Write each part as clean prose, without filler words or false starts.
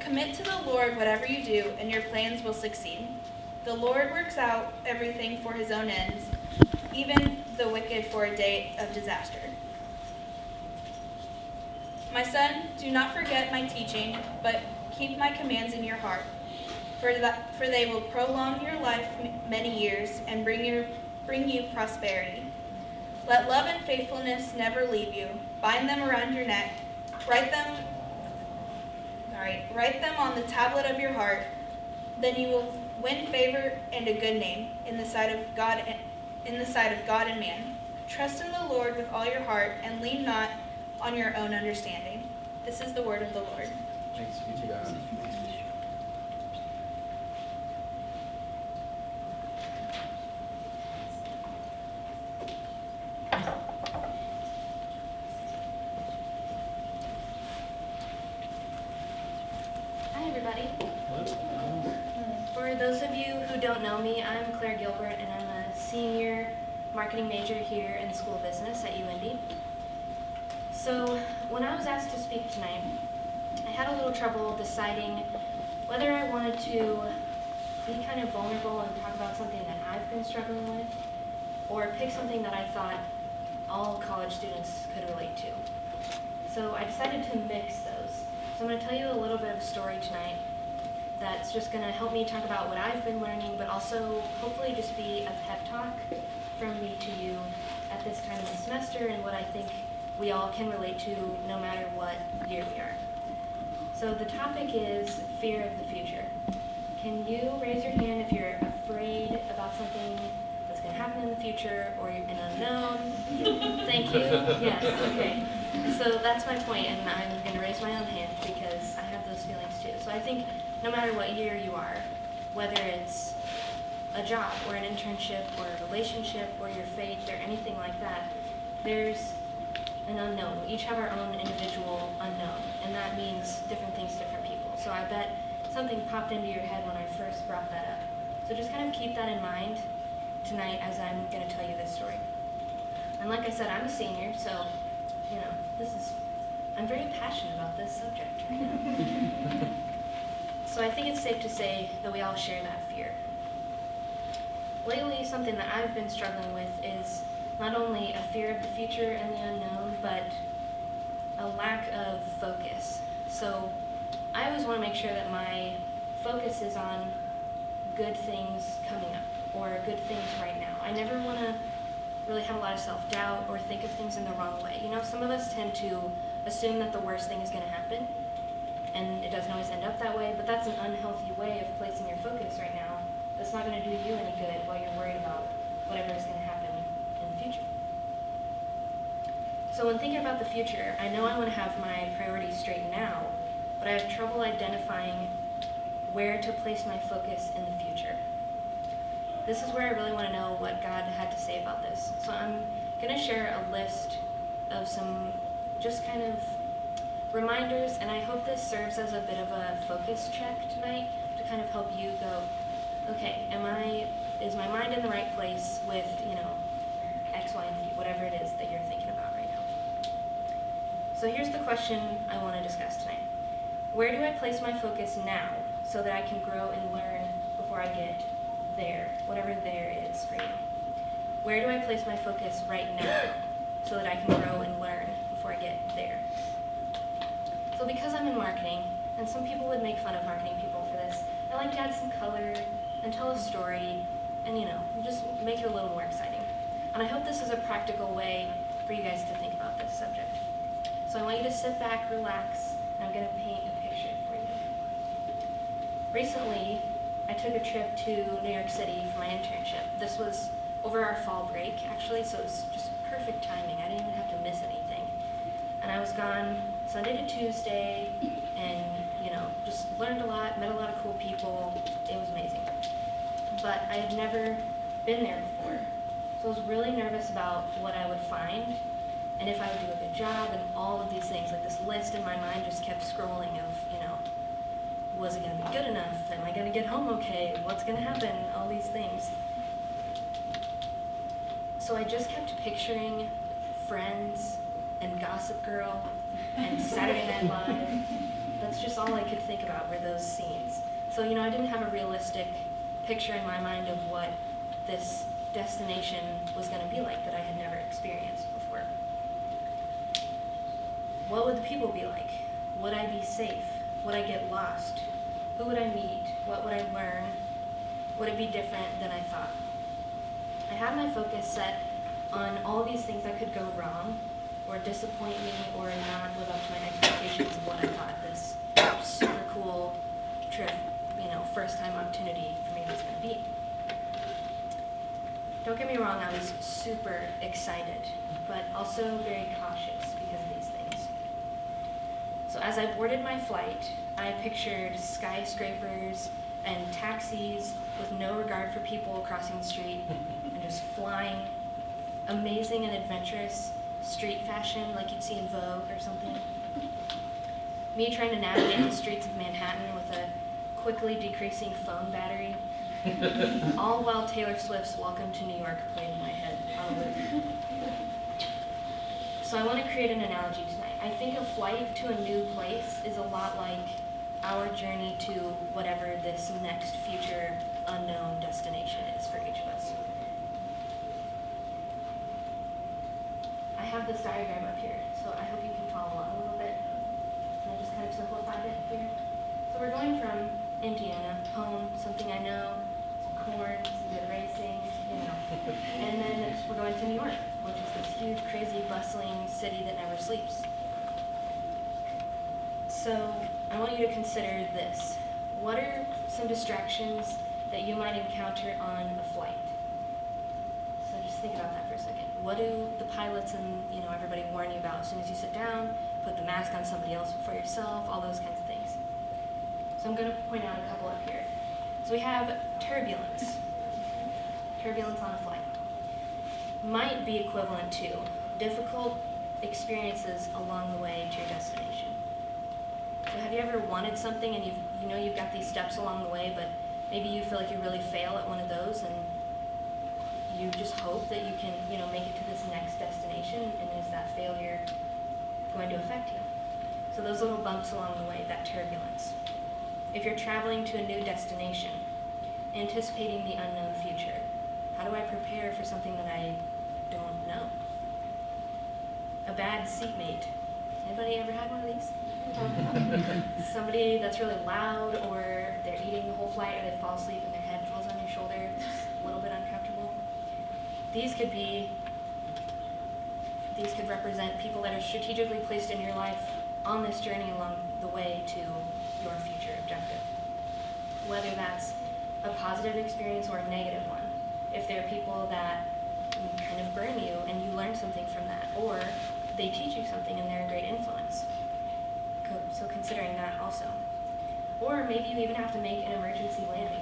Commit to the Lord whatever you do, and your plans will succeed. The Lord works out everything for his own ends, even the wicked for a day of disaster. My son, do not forget my teaching, but keep my commands in your heart, for they will prolong your life many years and bring you prosperity. Let love and faithfulness never leave you. Bind them around your neck. Write them on the tablet of your heart. Then you will win favor and a good name in the sight of God and man. Trust in the Lord with all your heart and lean not on your own understanding. This is the word of the Lord. Thanks be to God. Hi, everybody. For those of you who don't know me, I'm Claire Gilbert, and I'm a senior marketing major here in the School of Business at UIndy. So when I was asked to speak tonight, I had a little trouble deciding whether I wanted to be kind of vulnerable and talk about something that I've been struggling with, or pick something that I thought all college students could relate to. So I decided to mix those. So I'm going to tell you a little bit of a story tonight that's just going to help me talk about what I've been learning, but also hopefully just be a pep talk from me to you at this time of the semester and what I think we all can relate to no matter what year we are. So the topic is fear of the future. Can you raise your hand if you're afraid about something that's going to happen in the future or you're an unknown? Thank you. Yes, okay. So that's my point, and I'm going to raise my own hand because I have those feelings too. So I think no matter what year you are, whether it's a job or an internship or a relationship or your faith or anything like that, there's an unknown. We each have our own individual unknown, and that means different things to different people. So I bet something popped into your head when I first brought that up. So just kind of keep that in mind tonight as I'm going to tell you this story. And like I said, I'm a senior, so, you know, I'm very passionate about this subject right now. So I think it's safe to say that we all share that fear. Lately, something that I've been struggling with is not only a fear of the future and the unknown, but a lack of focus. So I always want to make sure that my focus is on good things coming up or good things right now. I never want to really have a lot of self-doubt or think of things in the wrong way. You know, some of us tend to assume that the worst thing is going to happen, and it doesn't always end up that way, but that's an unhealthy way of placing your focus right now. That's not going to do you any good while you're worried about whatever is going to happen in the future. So when thinking about the future, I know I want to have my priorities straight now, but I have trouble identifying where to place my focus in the future. This is where I really want to know what God had to say about this. So I'm going to share a list of some just kind of reminders, and I hope this serves as a bit of a focus check tonight to kind of help you go, okay, is my mind in the right place with, you know, X, Y, and Z, whatever it is that you're thinking about right now. So here's the question I want to discuss tonight. Where do I place my focus now so that I can grow and learn before I get there, whatever there is for you? Where do I place my focus right now so that I can grow and learn before I get there? So because I'm in marketing, and some people would make fun of marketing people for this, I like to add some color and tell a story and, you know, just make it a little more exciting. And I hope this is a practical way for you guys to think about this subject. So I want you to sit back, relax, and I'm going to paint a picture for you. Recently, I took a trip to New York City for my internship. This was over our fall break, actually, so it was just perfect timing. I didn't even have to miss anything. And I was gone Sunday to Tuesday, and, you know, just learned a lot, met a lot of cool people. It was amazing. But I had never been there before. So I was really nervous about what I would find and if I would do a good job and all of these things. Like, this list in my mind just kept scrolling of, you know, was it going to be good enough? Am I going to get home okay? What's going to happen? All these things. So I just kept picturing Friends and Gossip Girl and Saturday Night Live, That's just all I could think about were those scenes. So, I didn't have a realistic picture in my mind of what this destination was going to be like that I had never experienced before. What would the people be like? Would I be safe? Would I get lost? Who would I meet? What would I learn? Would it be different than I thought? I had my focus set on all these things that could go wrong or disappoint me or not live up to my expectations of what I thought this super cool trip, first time opportunity for me was going to be. Don't get me wrong, I was super excited, but also very cautious because of these things. So as I boarded my flight, I pictured skyscrapers and taxis with no regard for people crossing the street and just flying, amazing and adventurous street fashion like you'd see in Vogue or something. Me trying to navigate the streets of Manhattan with a quickly decreasing phone battery, all while Taylor Swift's Welcome to New York played in my head on a loop. So I want to create an analogy tonight. I think a flight to a new place is a lot like our journey to whatever this next future unknown destination is for each of us. I have this diagram up here, so I hope you can follow along a little bit. And I just kind of simplified it here. So we're going from Indiana, home, something I know, some corn, some good racing, And then we're going to New York, which is this huge, crazy, bustling city that never sleeps. So I want you to consider this. What are some distractions that you might encounter on a flight? So just think about that for a second. What do the pilots and everybody warn you about as soon as you sit down? Put the mask on somebody else before yourself, all those kinds of things. So I'm going to point out a couple up here. So we have turbulence. Turbulence on a flight. Might be equivalent to difficult experiences along the way to your destination. So have you ever wanted something and you've got these steps along the way, but maybe you feel like you really fail at one of those and you just hope that you can, make it to this next destination, and is that failure going to affect you? So those little bumps along the way, that turbulence. If you're traveling to a new destination, anticipating the unknown future, how do I prepare for something that I don't know? A bad seatmate. Anybody ever had one of these? Somebody that's really loud, or they're eating the whole flight, or they fall asleep and their head falls on your shoulder. It's just a little bit uncomfortable. These could represent people that are strategically placed in your life on this journey along the way to your future objective. Whether that's a positive experience or a negative one. If there are people that kind of burn you and you learn something from that, or they teach you something and they're a great influence. So considering that also. Or maybe you even have to make an emergency landing,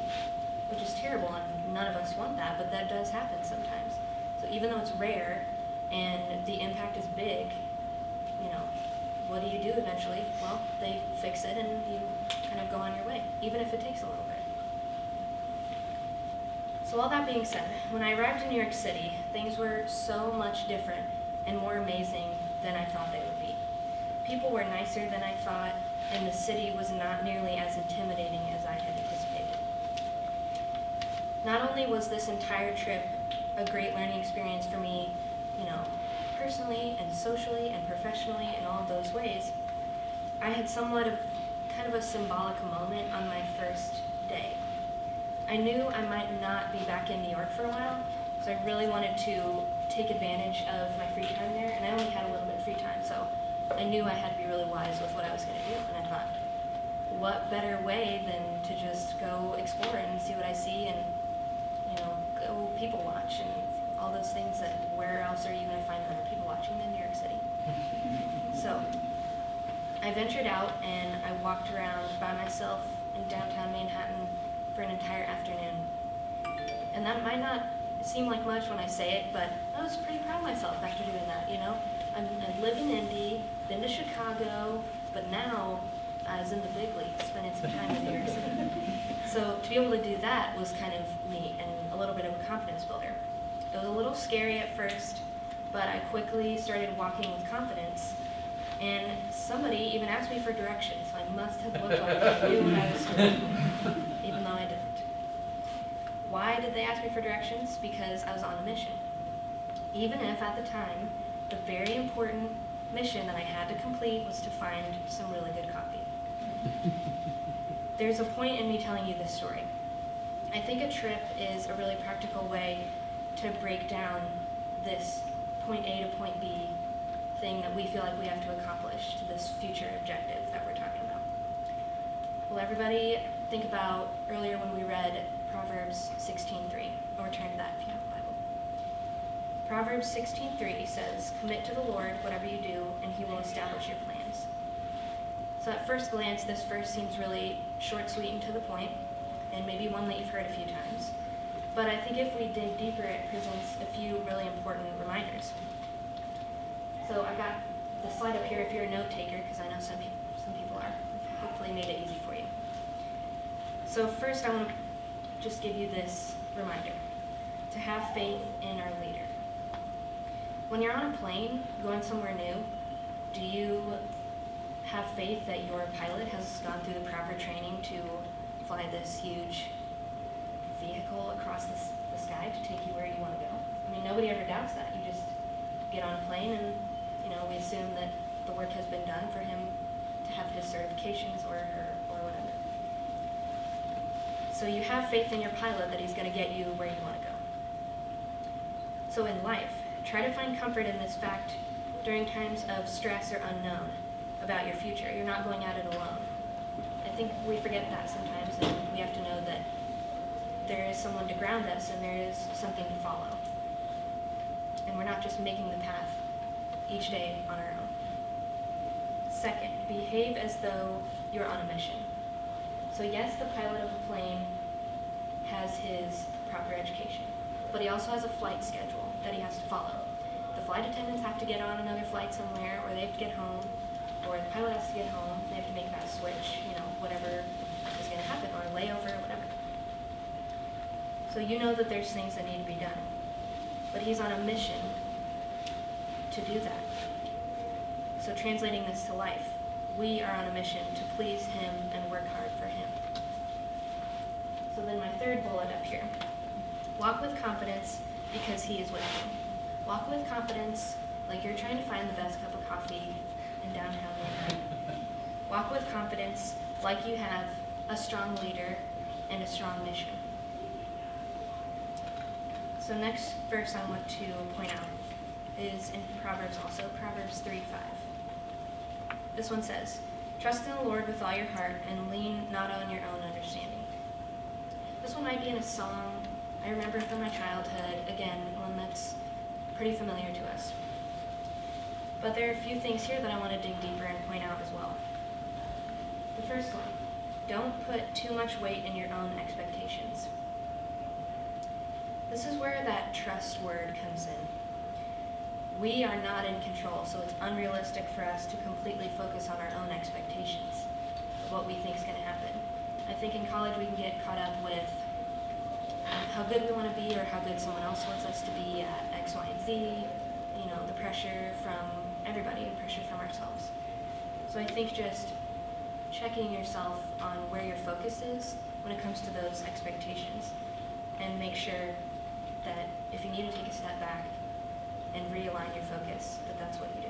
which is terrible and none of us want that, but that does happen sometimes. So even though it's rare and the impact is big, what do you do eventually? Well, they fix it and you kind of go on your way, even if it takes a little bit. So all that being said, when I arrived in New York City, things were so much different and more amazing than I thought they would be. People were nicer than I thought, and the city was not nearly as intimidating as I had anticipated. Not only was this entire trip a great learning experience for me, personally and socially and professionally in all of those ways, I had somewhat of kind of a symbolic moment on my first day. I knew I might not be back in New York for a while, so I really wanted to take advantage of my free time there, and I only had a little bit of free time, so I knew I had to be really wise with what I was going to do, and I thought, what better way than to just go explore and see what I see and, go people watch and all those things that where else are you going to find other people watching than New York City? So I ventured out and I walked around by myself in downtown Manhattan for an entire afternoon. And that might not seem like much when I say it, but I was pretty proud of myself after doing that, I live in Indy, been to Chicago, but now I was in the big leagues, spending some time in New York City. So to be able to do that was kind of neat and a little bit of a confidence builder. It was a little scary at first, but I quickly started walking with confidence And somebody even asked me for directions, so I must have looked like I knew what I was doing, even though I didn't. Why did they ask me for directions? Because I was on a mission. Even if at the time, the very important mission that I had to complete was to find some really good coffee. There's a point in me telling you this story. I think a trip is a really practical way to break down this point A to point B thing that we feel like we have to accomplish, to this future objective that we're talking about. Well, everybody think about earlier when we read Proverbs 16:3, or turn to that if you have a Bible. Proverbs 16:3 says, "Commit to the Lord whatever you do, and he will establish your plans." So at first glance, this verse seems really short, sweet, and to the point, and maybe one that you've heard a few times. But I think if we dig deeper, it presents a few really important reminders. So I got the slide up here if you're a note taker, because I know some people are. I've hopefully made it easy for you. So first, I want to just give you this reminder, to have faith in our leader. When you're on a plane going somewhere new, do you have faith that your pilot has gone through the proper training to fly this huge vehicle across the sky to take you where you want to go? I mean, nobody ever doubts that. You just get on a plane and, we assume that the work has been done for him to have his certifications or her or whatever. So you have faith in your pilot that he's going to get you where you want to go. So in life, try to find comfort in this fact during times of stress or unknown about your future. You're not going at it alone. I think we forget that sometimes, and we have to know that there is someone to ground us and there is something to follow. And we're not just making the path each day on our own. Second, behave as though you're on a mission. So yes, the pilot of a plane has his proper education, but he also has a flight schedule that he has to follow. The flight attendants have to get on another flight somewhere, or they have to get home, or the pilot has to get home, they have to make that switch, whatever is going to happen, or a layover, whatever. So you know that there's things that need to be done, but he's on a mission to do that. So translating this to life, we are on a mission to please him and work hard for him. So then my third bullet up here, walk with confidence because he is with you. Walk with confidence like you're trying to find the best cup of coffee in downtown Manhattan. Walk with confidence like you have a strong leader and a strong mission. So next verse I want to point out is in Proverbs also, Proverbs 3:5. This one says, "Trust in the Lord with all your heart and lean not on your own understanding." This one might be in a song I remember from my childhood, again, one that's pretty familiar to us. But there are a few things here that I want to dig deeper and point out as well. The first one, don't put too much weight in your own expectations. This is where that trust word comes in. We are not in control, so it's unrealistic for us to completely focus on our own expectations of what we think is going to happen. I think in college we can get caught up with how good we want to be or how good someone else wants us to be at X, Y, and Z, the pressure from everybody and pressure from ourselves. So I think just checking yourself on where your focus is when it comes to those expectations, and make sure that if you need to take a step back and realign your focus, that's what you do.